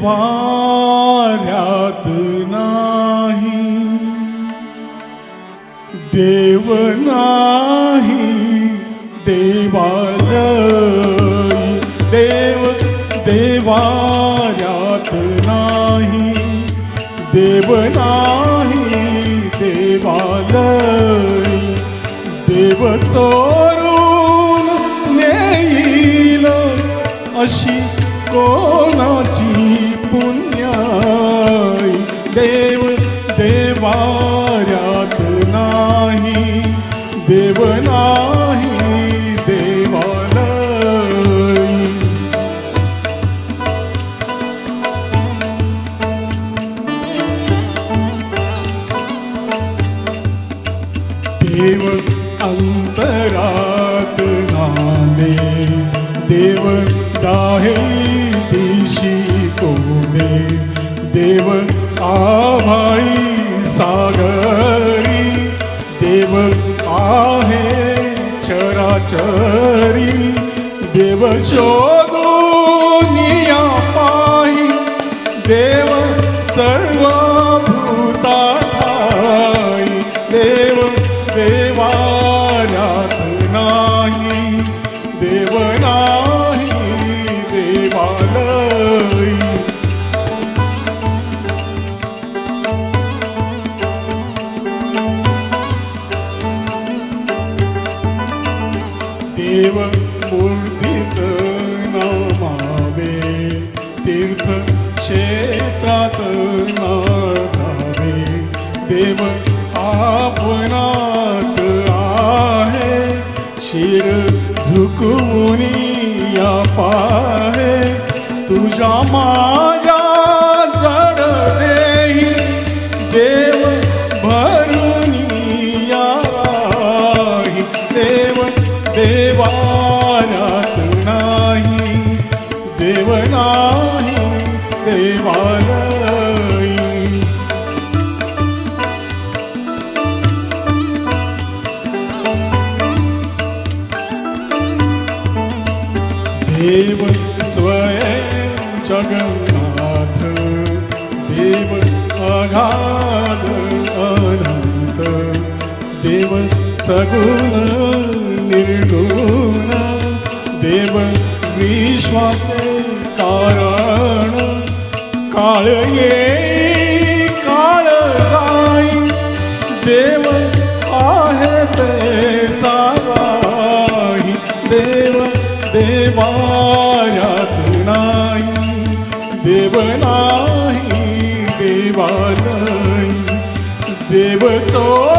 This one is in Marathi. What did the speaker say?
वाऱ्यात नाही, देव नाही देवालय, देव देवाऱ्यात नाही, देव नाही देवालय, देव चोरून नेईल अशी कोणाची पुण्याई, देव देवाऱ्यात नाही, देव नाही देवालय. देव अंतरात नांदे, देव दाहे दिशी कोदे, देव आभाळी सागरी, देव आहे चराचरी, देव शोधूनिया पाही, देव सर्वभूताई, देव देवाऱ्यात नाही, देव नाही देवालय. देव मूर्तीत नमावे, तीर्थ क्षेत्रात नागावे, देव आपणात आहे, शिर झुकवून या पाहे, तुझ्या माझ्या जड देही, देव भरून या राही, देव देवाऱ्यात नाही, देव नाही देवालय. देव स्वयं जगन्नाथ, देव अगाध अनंत, देव सगुण निर्गुण, देव विश्वाचे कारण, काळ येई काळ जाई, देव आहे ते साराही, देव देवाऱ्यात नाही, देव नाही देवालय, देव चो